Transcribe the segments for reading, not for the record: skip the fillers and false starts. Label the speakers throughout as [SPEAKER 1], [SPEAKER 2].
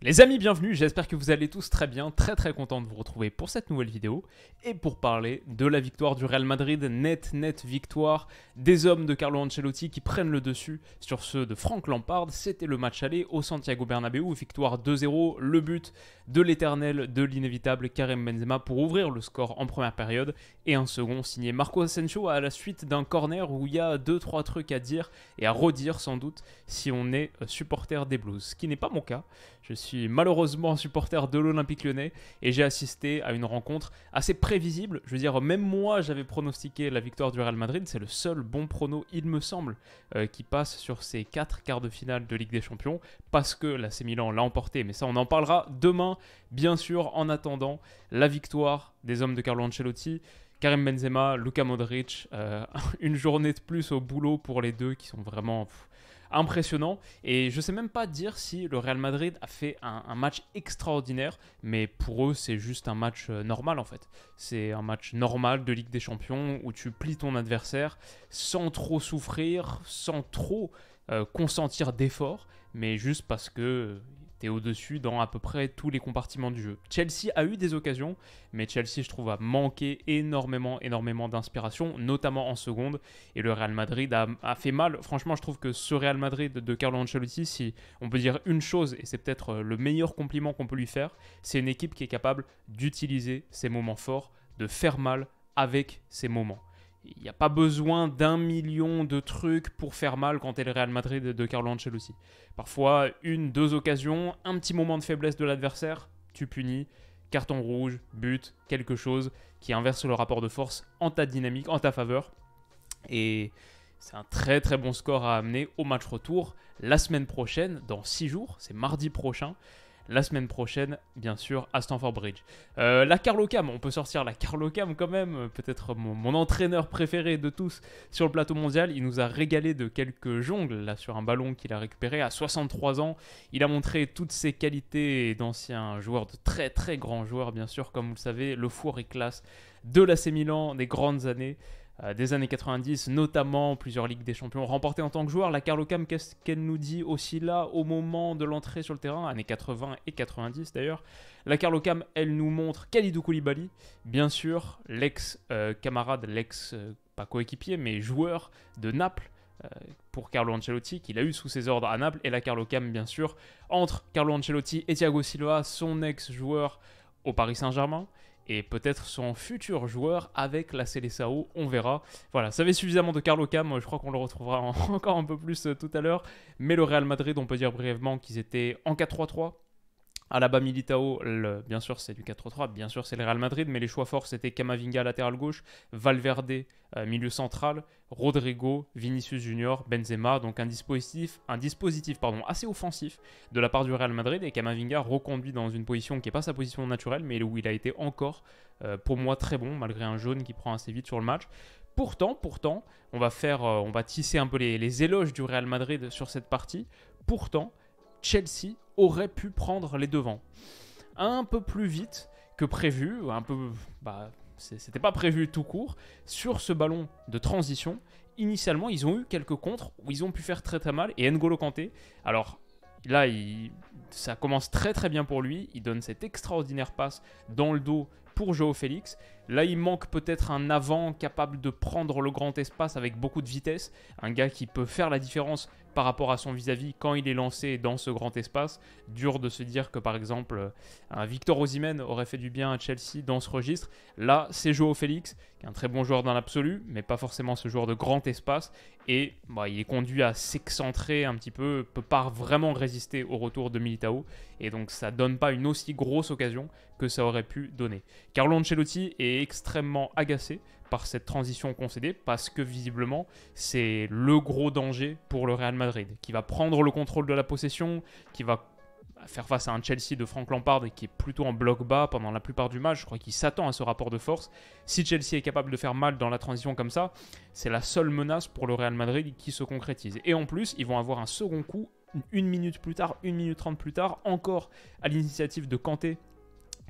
[SPEAKER 1] Les amis, bienvenue, j'espère que vous allez tous très bien, très content de vous retrouver pour cette nouvelle vidéo et pour parler de la victoire du Real Madrid, nette victoire des hommes de Carlo Ancelotti qui prennent le dessus sur ceux de Frank Lampard. C'était le match aller au Santiago Bernabéu, victoire 2-0, le but de l'éternel, de l'inévitable Karim Benzema pour ouvrir le score en première période et un second signé Marco Asensio à la suite d'un corner où il y a 2-3 trucs à dire et à redire sans doute si on est supporter des Blues, ce qui n'est pas mon cas. Je suis malheureusement supporter de l'Olympique Lyonnais et j'ai assisté à une rencontre assez prévisible. Je veux dire, même moi, j'avais pronostiqué la victoire du Real Madrid. C'est le seul bon prono, il me semble, qui passe sur ces 4 quarts de finale de Ligue des Champions parce que l'AC Milan l'a emporté. Mais ça, on en parlera demain, bien sûr. En attendant, la victoire des hommes de Carlo Ancelotti. Karim Benzema, Luka Modric, une journée de plus au boulot pour les deux qui sont vraiment impressionnants. Et je ne sais même pas dire si le Real Madrid a fait un match extraordinaire, mais pour eux c'est juste un match normal en fait. C'est un match normal de Ligue des Champions où tu plies ton adversaire sans trop souffrir, sans trop consentir d'efforts, mais juste parce que t'es au-dessus dans à peu près tous les compartiments du jeu. Chelsea a eu des occasions, mais Chelsea, je trouve, a manqué énormément d'inspiration, notamment en seconde. Et le Real Madrid a fait mal. Franchement, je trouve que ce Real Madrid de Carlo Ancelotti, si on peut dire une chose, et c'est peut-être le meilleur compliment qu'on peut lui faire, c'est une équipe qui est capable d'utiliser ses moments forts, de faire mal avec ses moments. Il n'y a pas besoin d'1 million de trucs pour faire mal quand tu es le Real Madrid de Carlo Ancelotti. Parfois, 1-2 occasions, un petit moment de faiblesse de l'adversaire, tu punis, carton rouge, but, quelque chose qui inverse le rapport de force en ta dynamique, en ta faveur. Et c'est un très bon score à amener au match retour la semaine prochaine, dans 6 jours, c'est mardi prochain. La semaine prochaine, bien sûr, à Stamford Bridge. La Carlo Cam, on peut sortir la Carlo Cam quand même, peut-être mon entraîneur préféré de tous sur le plateau mondial. Il nous a régalé de quelques jongles là, sur un ballon qu'il a récupéré à 63 ans. Il a montré toutes ses qualités d'ancien joueur, de très grands joueurs, bien sûr, comme vous le savez, le four et classe de l'AC Milan, des grandes années. Des années 90, notamment plusieurs Ligues des Champions remportées en tant que joueur. La Carlo Cam, qu'est-ce qu'elle nous dit aussi là au moment de l'entrée sur le terrain, années 80 et 90 d'ailleurs. La Carlo Cam, elle nous montre Kalidou Koulibaly, bien sûr, l'ex-camarade, pas coéquipier, mais joueur de Naples pour Carlo Ancelotti, qu'il a eu sous ses ordres à Naples. Et la Carlo Cam, bien sûr, entre Carlo Ancelotti et Thiago Silva, son ex-joueur au Paris Saint-Germain. Et peut-être son futur joueur avec la Seleção, on verra. Voilà, ça fait suffisamment de Carlo Cam, je crois qu'on le retrouvera encore un peu plus tout à l'heure. Mais le Real Madrid, on peut dire brièvement qu'ils étaient en 4-3-3. Alaba Militao, bien sûr c'est du 4-3-3, bien sûr c'est le Real Madrid, mais les choix forts c'était Camavinga latéral gauche, Valverde milieu central, Rodrigo, Vinicius Junior, Benzema, donc un dispositif assez offensif de la part du Real Madrid, et Camavinga reconduit dans une position qui n'est pas sa position naturelle, mais où il a été encore pour moi très bon, malgré un jaune qui prend assez vite sur le match. Pourtant, on va tisser un peu les éloges du Real Madrid sur cette partie. Pourtant, Chelsea aurait pu prendre les devants un peu plus vite que prévu, c'était pas prévu tout court, sur ce ballon de transition. Initialement, ils ont eu quelques contres où ils ont pu faire très mal, et N'Golo Kanté, alors là, ça commence très bien pour lui, il donne cette extraordinaire passe dans le dos pour João Félix. Là, il manque peut-être un avant capable de prendre le grand espace avec beaucoup de vitesse, un gars qui peut faire la différence par rapport à son vis-à-vis quand il est lancé dans ce grand espace. Dur de se dire que par exemple un Victor Osimhen aurait fait du bien à Chelsea dans ce registre. Là, c'est João Félix, qui est un très bon joueur dans l'absolu, mais pas forcément ce joueur de grand espace. Et il est conduit à s'excentrer un petit peu, peut pas vraiment résister au retour de Militao. Et donc ça donne pas une aussi grosse occasion que ça aurait pu donner. Carlo Ancelotti est extrêmement agacé par cette transition concédée, parce que visiblement c'est le gros danger pour le Real Madrid, qui va prendre le contrôle de la possession, qui va faire face à un Chelsea de Frank Lampard qui est plutôt en bloc bas pendant la plupart du match. Je crois qu'il s'attend à ce rapport de force. Si Chelsea est capable de faire mal dans la transition comme ça, c'est la seule menace pour le Real Madrid qui se concrétise. Et en plus, ils vont avoir un second coup, 1 minute plus tard, 1 minute 30 plus tard, encore à l'initiative de Kanté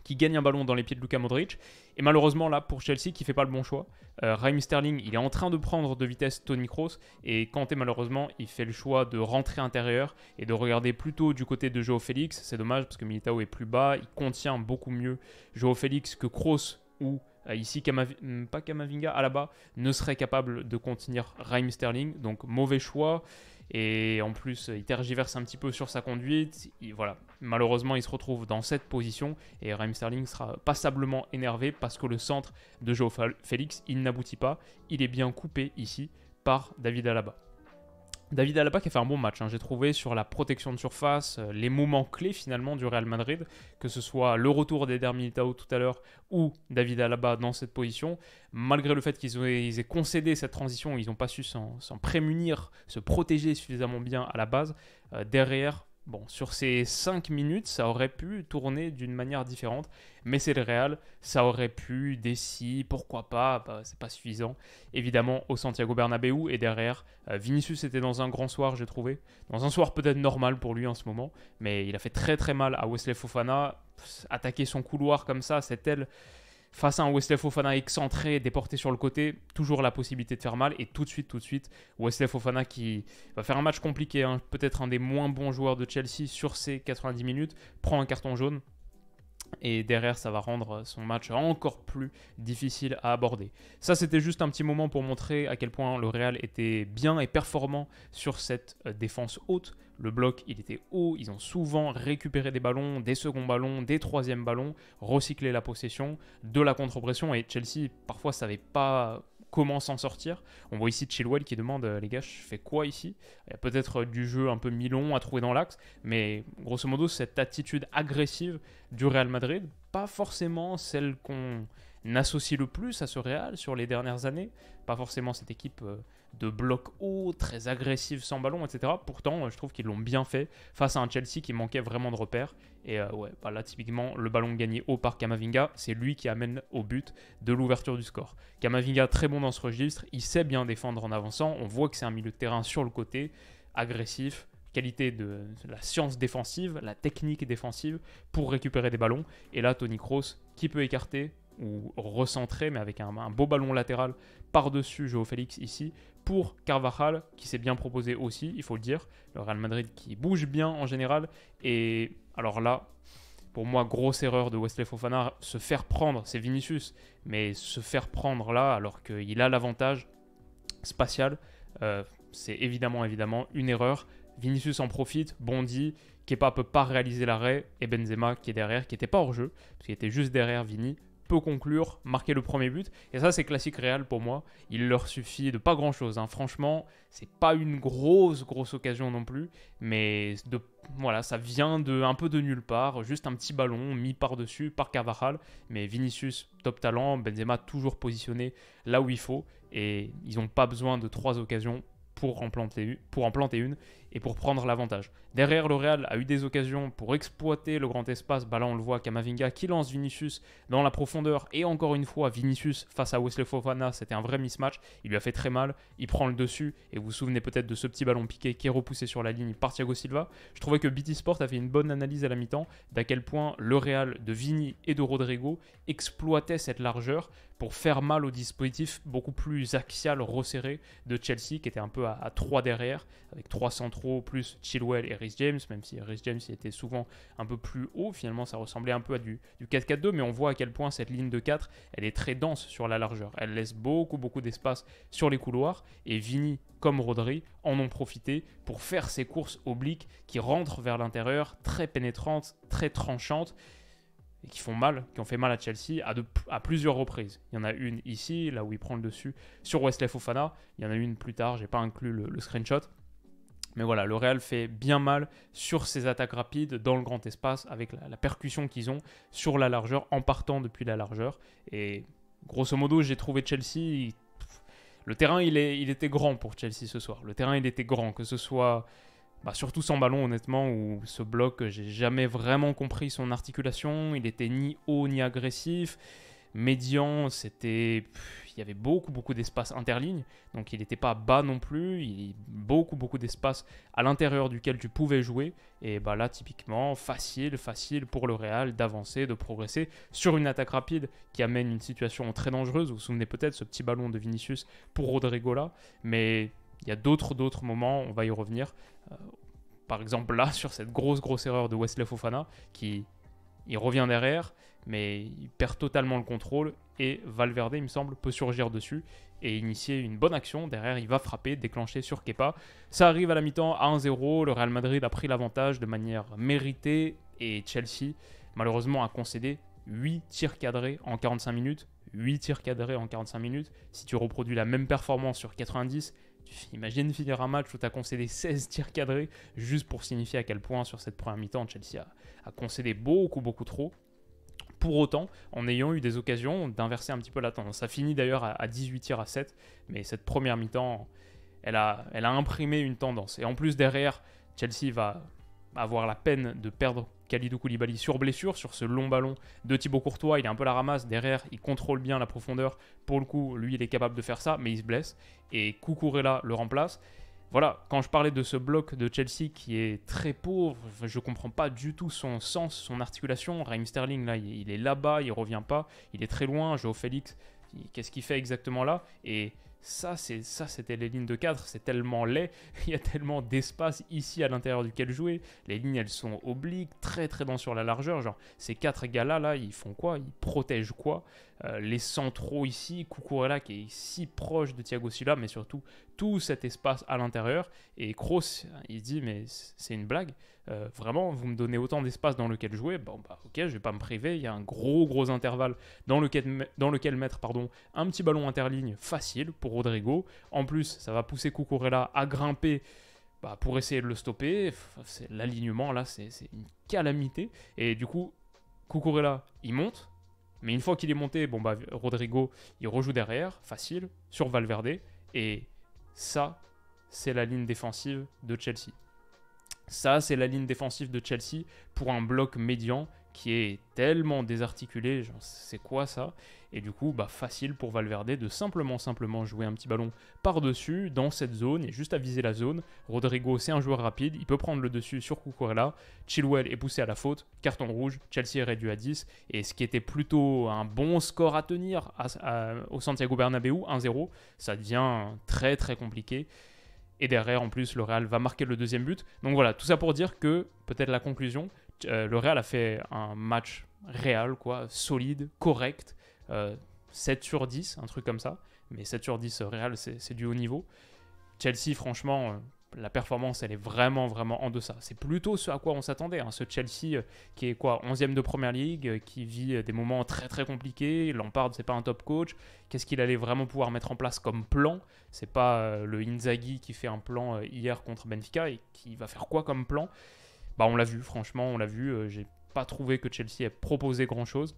[SPEAKER 1] qui gagne un ballon dans les pieds de Luka Modric. Et malheureusement, là, pour Chelsea, qui ne fait pas le bon choix. Raheem Sterling, il est en train de prendre de vitesse Toni Kroos. Et Kanté, malheureusement, il fait le choix de rentrer intérieur et de regarder plutôt du côté de Joao Félix. C'est dommage parce que Militao est plus bas. Il contient beaucoup mieux Joao Félix que Kroos ou ici, pas Camavinga, Alaba ne serait capable de contenir Raheem Sterling. Donc, mauvais choix. Et en plus, il tergiverse un petit peu sur sa conduite. Voilà. Malheureusement, il se retrouve dans cette position. Et Raheem Sterling sera passablement énervé parce que le centre de Joao Félix, il n'aboutit pas. Il est bien coupé ici par David Alaba. David Alaba qui a fait un bon match, j'ai trouvé, sur la protection de surface, les moments clés finalement du Real Madrid, que ce soit le retour d'Eder Militao tout à l'heure ou David Alaba dans cette position. Malgré le fait qu'ils aient concédé cette transition, ils n'ont pas su s'en prémunir, se protéger suffisamment bien à la base. Derrière, bon, sur ces 5 minutes, ça aurait pu tourner d'une manière différente, mais c'est le Real, ça aurait pu, pourquoi pas, c'est pas suffisant. Évidemment, au Santiago Bernabéu, et derrière, Vinicius était dans un grand soir, j'ai trouvé. Dans un soir peut-être normal pour lui en ce moment, mais il a fait très très mal à Wesley Fofana. Attaquer son couloir comme ça, cette aile face à un Wesley Fofana excentré, déporté sur le côté, toujours la possibilité de faire mal. Et tout de suite, Wesley Fofana qui va faire un match compliqué, peut-être un des moins bons joueurs de Chelsea sur ces 90 minutes, prend un carton jaune. Et derrière, ça va rendre son match encore plus difficile à aborder. Ça, c'était juste un petit moment pour montrer à quel point le Real était bien et performant sur cette défense haute. Le bloc, il était haut. Ils ont souvent récupéré des ballons, des seconds ballons, des troisièmes ballons, recyclé la possession, de la contre-pression. Et Chelsea, parfois, savait pas comment s'en sortir. On voit ici Chilwell qui demande les gars, je fais quoi ici? Il y a peut-être du jeu un peu mi-long à trouver dans l'axe, mais grosso modo, cette attitude agressive du Real Madrid, pas forcément celle qu'on associe le plus à ce Real sur les dernières années, pas forcément cette équipe de bloc haut, très agressive sans ballon, etc. Pourtant, je trouve qu'ils l'ont bien fait face à un Chelsea qui manquait vraiment de repères. Et là, typiquement, le ballon gagné haut par Camavinga, c'est lui qui amène au but de l'ouverture du score. Camavinga, très bon dans ce registre, il sait bien défendre en avançant. On voit que c'est un milieu de terrain sur le côté, agressif, qualité de la science défensive, la technique défensive pour récupérer des ballons. Et là, Toni Kroos qui peut écarter ou recentrer, mais avec un beau ballon latéral par-dessus Joao Félix ici, pour Carvajal, qui s'est bien proposé aussi, il faut le dire. Le Real Madrid qui bouge bien en général. Et alors là, pour moi, grosse erreur de Wesley Fofana, se faire prendre, c'est Vinicius, mais se faire prendre là, alors qu'il a l'avantage spatial, c'est évidemment une erreur. Vinicius en profite, bondit, Kepa peut pas réaliser l'arrêt, et Benzema qui est derrière, qui n'était pas hors jeu, parce qu'il était juste derrière Vini, peut conclure, marquer le premier but. Et ça, c'est classique Real pour moi. Il leur suffit de pas grand-chose. Franchement, c'est pas une grosse occasion non plus. Mais voilà, ça vient un peu de nulle part. Juste un petit ballon mis par-dessus par Carvajal. Mais Vinicius, top talent. Benzema, toujours positionné là où il faut. Et ils n'ont pas besoin de 3 occasions pour en planter une et pour prendre l'avantage. Derrière, le Real a eu des occasions pour exploiter le grand espace. Là, on le voit, Camavinga qui lance Vinicius dans la profondeur. Et encore une fois, Vinicius face à Wesley Fofana, c'était un vrai mismatch. Il lui a fait très mal. Il prend le dessus. Et vous vous souvenez peut-être de ce petit ballon piqué qui est repoussé sur la ligne par Thiago Silva. Je trouvais que BT Sport a fait une bonne analyse à la mi-temps d'à quel point le Real de Vini et de Rodrigo exploitait cette largeur pour faire mal au dispositif beaucoup plus axial, resserré de Chelsea, qui était un peu à 3 derrière, avec 3 centraux, plus Chilwell et Reece James, même si Reece James il était souvent un peu plus haut. Finalement, ça ressemblait un peu à du 4-4-2, mais on voit à quel point cette ligne de 4, elle est très dense sur la largeur. Elle laisse beaucoup d'espace sur les couloirs, et Vini, comme Rodri, en ont profité pour faire ces courses obliques qui rentrent vers l'intérieur, très pénétrantes, très tranchantes, et qui ont fait mal à Chelsea à plusieurs reprises. Il y en a une ici, là où il prend le dessus, sur Wesley Fofana. Il y en a une plus tard, je n'ai pas inclus le screenshot. Mais voilà, le Real fait bien mal sur ses attaques rapides dans le grand espace, avec la percussion qu'ils ont sur la largeur, en partant depuis la largeur. Et grosso modo, j'ai trouvé Chelsea... Le terrain, il était grand pour Chelsea ce soir. Le terrain, il était grand, que ce soit... surtout sans ballon, honnêtement, où ce bloc, j'ai jamais vraiment compris son articulation. Il était ni haut ni agressif. médian, il y avait beaucoup d'espace interligne, donc il n'était pas bas non plus, il y a beaucoup d'espace à l'intérieur duquel tu pouvais jouer, et bah là typiquement facile pour le Real d'avancer, de progresser sur une attaque rapide qui amène une situation très dangereuse. Vous vous souvenez peut-être ce petit ballon de Vinicius pour Rodrigo là, mais il y a d'autres moments, on va y revenir. Par exemple là, sur cette grosse erreur de Wesley Fofana, il revient derrière, mais il perd totalement le contrôle, et Valverde, il me semble, peut surgir dessus et initier une bonne action. Derrière, il va frapper, déclencher sur Kepa. Ça arrive à la mi-temps à 1-0, le Real Madrid a pris l'avantage de manière méritée, et Chelsea, malheureusement, a concédé 8 tirs cadrés en 45 minutes. 8 tirs cadrés en 45 minutes. Si tu reproduis la même performance sur 90, imagine finir un match où tu as concédé 16 tirs cadrés, juste pour signifier à quel point sur cette première mi-temps, Chelsea a concédé beaucoup trop. Pour autant, en ayant eu des occasions d'inverser un petit peu la tendance. Ça finit d'ailleurs à 18 tirs à 7, mais cette première mi-temps, elle a imprimé une tendance. Et en plus, derrière, Chelsea va avoir la peine de perdre Kalidou Koulibaly sur blessure, sur ce long ballon de Thibaut Courtois. Il est un peu la ramasse, derrière, il contrôle bien la profondeur. Pour le coup, lui, il est capable de faire ça, mais il se blesse. Et Cucurella le remplace. Voilà, quand je parlais de ce bloc de Chelsea qui est très pauvre, je ne comprends pas du tout son sens, son articulation. Raheem Sterling, là, il est là-bas, il ne revient pas, il est très loin. Joao Félix, qu'est-ce qu'il fait exactement là? Et ça, c'était les lignes de cadre, c'est tellement laid, il y a tellement d'espace ici à l'intérieur duquel jouer. Les lignes, elles sont obliques, très denses sur la largeur. Genre, ces 4 gars-là, là, ils font quoi? Ils protègent quoi? Les centraux ici, Cucurella qui est si proche de Thiago Silva, mais surtout tout cet espace à l'intérieur. Et Kroos, il se dit, mais c'est une blague. Vraiment, vous me donnez autant d'espace dans lequel jouer, bon bah ok, je vais pas me priver. Il y a un gros intervalle dans lequel mettre un petit ballon interligne facile pour Rodrigo. En plus, ça va pousser Cucurella à grimper pour essayer de le stopper. L'alignement là, c'est une calamité. Et du coup, Cucurella, il monte. Mais une fois qu'il est monté, Rodrigo, il rejoue derrière, facile, sur Valverde. Et ça, c'est la ligne défensive de Chelsea. Ça, c'est la ligne défensive de Chelsea pour un bloc médian qui est tellement désarticulé. Genre, c'est quoi ça? Et du coup, facile pour Valverde de simplement jouer un petit ballon par-dessus dans cette zone et juste à viser la zone. Rodrigo, c'est un joueur rapide, il peut prendre le dessus sur Cucurella. Chilwell est poussé à la faute, carton rouge, Chelsea est réduit à 10. Et ce qui était plutôt un bon score à tenir au Santiago Bernabéu, 1-0, ça devient très compliqué. Et derrière, en plus, le Real va marquer le deuxième but. Donc voilà, tout ça pour dire que, peut-être la conclusion, le Real a fait un match réel, solide, correct, 7 sur 10, un truc comme ça. Mais 7 sur 10 Real, c'est du haut niveau. Chelsea, franchement, la performance, elle est vraiment en deçà. C'est plutôt ce à quoi on s'attendait. Ce Chelsea qui est 11e de Première Ligue, qui vit des moments très compliqués. Lampard, c'est pas un top coach. Qu'est-ce qu'il allait vraiment pouvoir mettre en place comme plan? C'est pas le Inzaghi qui fait un plan hier contre Benfica et qui va faire quoi comme plan? On l'a vu, franchement, on l'a vu. J'ai pas trouvé que Chelsea ait proposé grand-chose.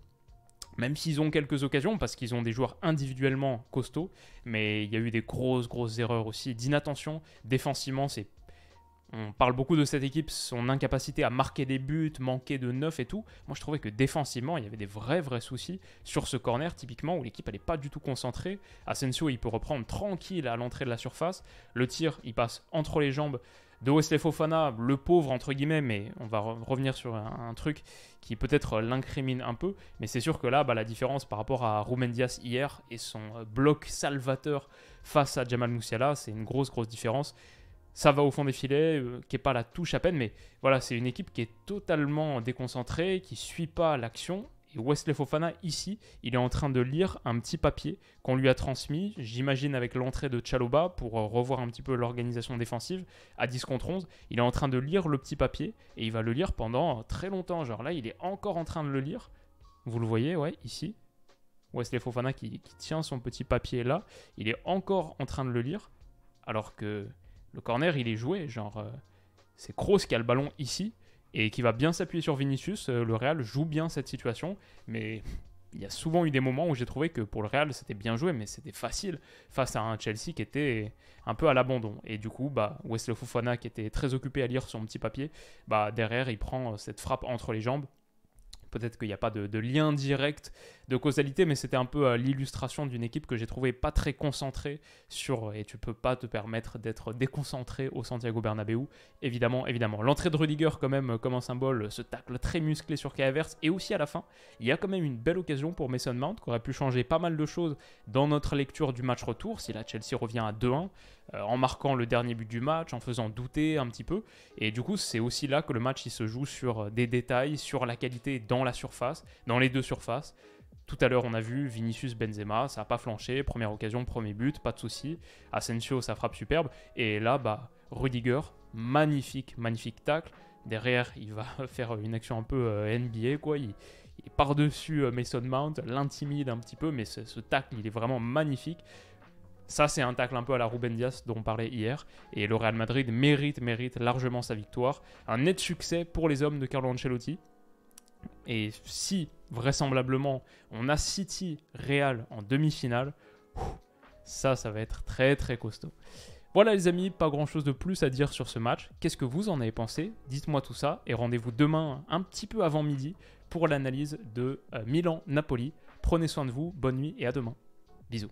[SPEAKER 1] Même s'ils ont quelques occasions, parce qu'ils ont des joueurs individuellement costauds, mais il y a eu des grosses erreurs aussi, d'inattention. Défensivement, on parle beaucoup de cette équipe, son incapacité à marquer des buts, manquer de neuf et tout. Moi, je trouvais que défensivement, il y avait des vrais soucis sur ce corner, typiquement, où l'équipe n'allait pas du tout concentrée. Asensio, il peut reprendre tranquille à l'entrée de la surface. Le tir, il passe entre les jambes de Wesley Fofana, le pauvre entre guillemets, mais on va revenir sur un truc qui peut-être l'incrimine un peu, mais c'est sûr que là, la différence par rapport à Ruben Dias hier et son bloc salvateur face à Jamal Musiala, c'est une grosse différence. Ça va au fond des filets, Kepa la touche à peine, mais voilà, c'est une équipe qui est totalement déconcentrée, qui ne suit pas l'action. Et Wesley Fofana, ici, il est en train de lire un petit papier qu'on lui a transmis, j'imagine avec l'entrée de Chalobah, pour revoir un petit peu l'organisation défensive, à 10 contre 11. Il est en train de lire le petit papier, et il va le lire pendant très longtemps. Genre là, il est encore en train de le lire. Vous le voyez, ouais, ici. Wesley Fofana qui tient son petit papier là. Il est encore en train de le lire, alors que le corner, il est joué. Genre, c'est Kroos qui a le ballon ici, et qui va bien s'appuyer sur Vinicius. Le Real joue bien cette situation, mais il y a souvent eu des moments où j'ai trouvé que pour le Real, c'était bien joué, mais c'était facile face à un Chelsea qui était un peu à l'abandon. Et du coup, Wesley Fofana, qui était très occupé à lire son petit papier, derrière, il prend cette frappe entre les jambes Peut-être qu'il n'y a pas de lien direct de causalité, mais c'était un peu l'illustration d'une équipe que j'ai trouvé pas très concentrée sur, et tu peux pas te permettre d'être déconcentré au Santiago Bernabéu, évidemment. L'entrée de Rudiger quand même comme un symbole, ce tacle très musclé sur Kai Havertz, et aussi à la fin, il y a quand même une belle occasion pour Mason Mount, qui aurait pu changer pas mal de choses dans notre lecture du match retour, si la Chelsea revient à 2-1, en marquant le dernier but du match, en faisant douter un petit peu, et du coup c'est aussi là que le match il se joue sur des détails, sur la qualité dans la surface, dans les deux surfaces. Tout à l'heure, on a vu Vinicius Benzema, ça n'a pas flanché, première occasion, premier but, pas de souci. Asensio, ça frappe superbe. Et là, Rudiger, magnifique tacle. Derrière, il va faire une action un peu NBA, quoi. Il est par-dessus Mason Mount, l'intimide un petit peu, mais ce tacle, il est vraiment magnifique. Ça, c'est un tacle un peu à la Ruben Dias dont on parlait hier. Et le Real Madrid mérite largement sa victoire. Un net succès pour les hommes de Carlo Ancelotti. Et si, vraisemblablement, on a City Real en demi-finale, ça va être très très costaud. Voilà les amis, pas grand chose de plus à dire sur ce match. Qu'est-ce que vous en avez pensé? Dites-moi tout ça et rendez-vous demain un petit peu avant midi pour l'analyse de Milan-Napoli. Prenez soin de vous, bonne nuit et à demain. Bisous.